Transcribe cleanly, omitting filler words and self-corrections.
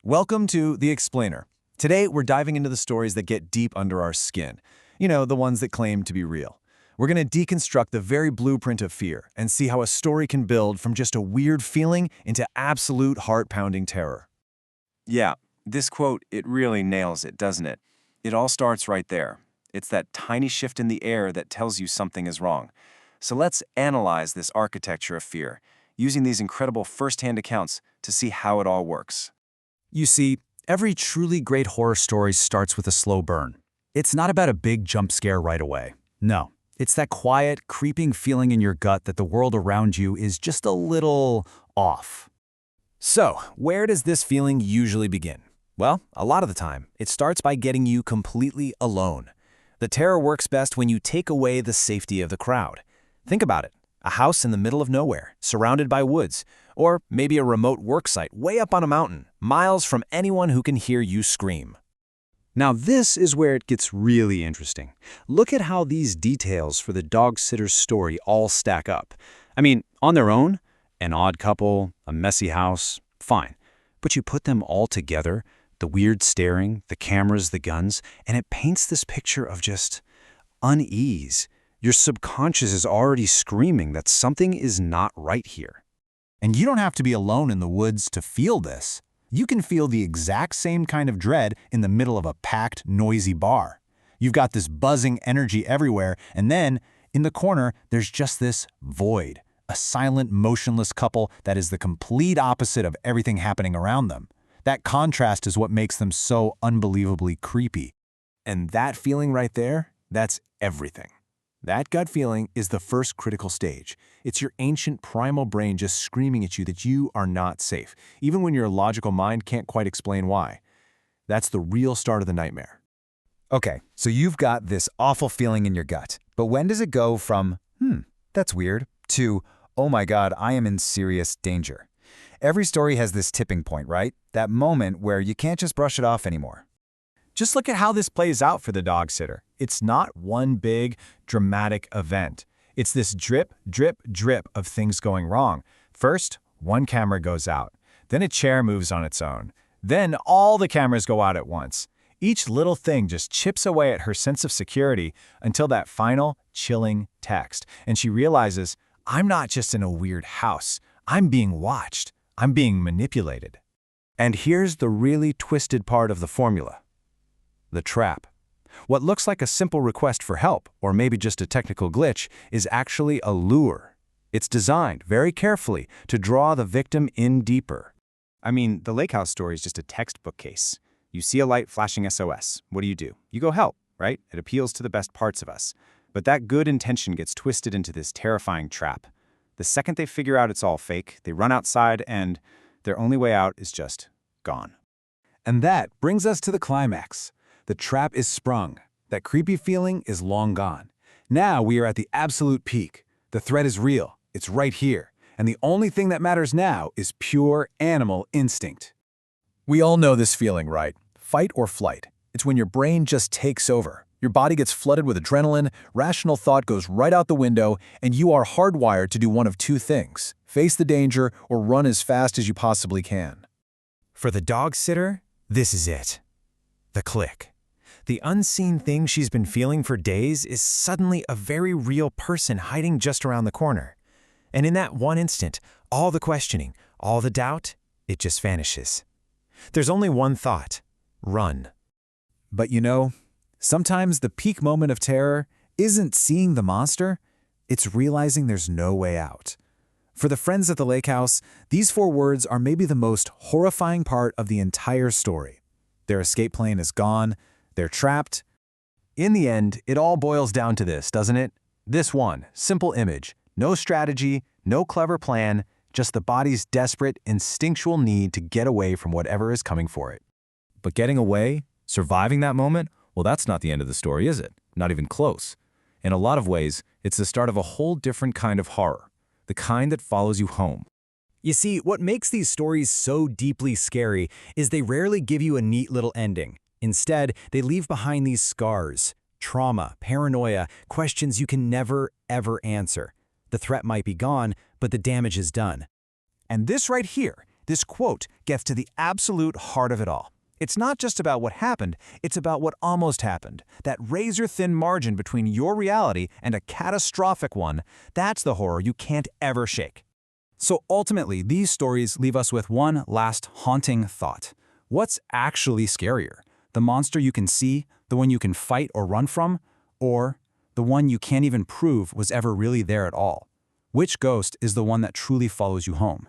Welcome to The Explainer. Today, we're diving into the stories that get deep under our skin. You know, the ones that claim to be real. We're going to deconstruct the very blueprint of fear and see how a story can build from just a weird feeling into absolute heart-pounding terror. Yeah, this quote, it really nails it, doesn't it? It all starts right there. It's that tiny shift in the air that tells you something is wrong. So let's analyze this architecture of fear, using these incredible first-hand accounts to see how it all works. You see, every truly great horror story starts with a slow burn. It's not about a big jump scare right away. No, it's that quiet, creeping feeling in your gut that the world around you is just a little off. So, where does this feeling usually begin? Well, a lot of the time, it starts by getting you completely alone. The terror works best when you take away the safety of the crowd. Think about it. A house in the middle of nowhere, surrounded by woods, or maybe a remote work site way up on a mountain, miles from anyone who can hear you scream. Now this is where it gets really interesting. Look at how these details for the dog sitter's story all stack up. I mean, on their own, an odd couple, a messy house, fine. But you put them all together, the weird staring, the cameras, the guns, and it paints this picture of just unease. Your subconscious is already screaming that something is not right here. And you don't have to be alone in the woods to feel this. You can feel the exact same kind of dread in the middle of a packed, noisy bar. You've got this buzzing energy everywhere, and then, in the corner, there's just this void, a silent, motionless couple that is the complete opposite of everything happening around them. That contrast is what makes them so unbelievably creepy. And that feeling right there, that's everything. That gut feeling is the first critical stage. It's your ancient primal brain just screaming at you that you are not safe, even when your logical mind can't quite explain why. That's the real start of the nightmare. Okay, so you've got this awful feeling in your gut, but when does it go from, that's weird, to, oh my God, I am in serious danger? Every story has this tipping point, right? That moment where you can't just brush it off anymore. Just look at how this plays out for the dog sitter. It's not one big, dramatic event. It's this drip, drip, drip of things going wrong. First, one camera goes out. Then a chair moves on its own. Then all the cameras go out at once. Each little thing just chips away at her sense of security until that final, chilling text. And she realizes, I'm not just in a weird house. I'm being watched. I'm being manipulated. And here's the really twisted part of the formula. The trap. What looks like a simple request for help, or maybe just a technical glitch, is actually a lure. It's designed very carefully to draw the victim in deeper. I mean, the lake house story is just a textbook case. You see a light flashing SOS. What do? You go help, right? It appeals to the best parts of us. But that good intention gets twisted into this terrifying trap. The second they figure out it's all fake, they run outside and their only way out is just gone. And that brings us to the climax. The trap is sprung. That creepy feeling is long gone. Now we are at the absolute peak. The threat is real. It's right here. And the only thing that matters now is pure animal instinct. We all know this feeling, right? Fight or flight. It's when your brain just takes over. Your body gets flooded with adrenaline, rational thought goes right out the window, and you are hardwired to do one of two things: face the danger or run as fast as you possibly can. For the dog sitter, this is it. The click. The unseen thing she's been feeling for days is suddenly a very real person hiding just around the corner. And in that one instant, all the questioning, all the doubt, it just vanishes. There's only one thought: run. But you know, sometimes the peak moment of terror isn't seeing the monster, it's realizing there's no way out. For the friends at the lake house, these 4 words are maybe the most horrifying part of the entire story. Their escape plane is gone. They're trapped. In the end, it all boils down to this, doesn't it? This one simple image. No strategy, no clever plan, just the body's desperate, instinctual need to get away from whatever is coming for it. But getting away, surviving that moment, well, that's not the end of the story, is it? Not even close. In a lot of ways, it's the start of a whole different kind of horror, the kind that follows you home. You see, what makes these stories so deeply scary is they rarely give you a neat little ending. Instead, they leave behind these scars, trauma, paranoia, questions you can never, ever answer. The threat might be gone, but the damage is done. And this right here, This quote gets to the absolute heart of it all. It's not just about what happened, it's about what almost happened. That razor-thin margin between your reality and a catastrophic one, that's the horror you can't ever shake. So ultimately, these stories leave us with one last haunting thought. What's actually scarier? The monster you can see, the one you can fight or run from, or the one you can't even prove was ever really there at all? Which ghost is the one that truly follows you home?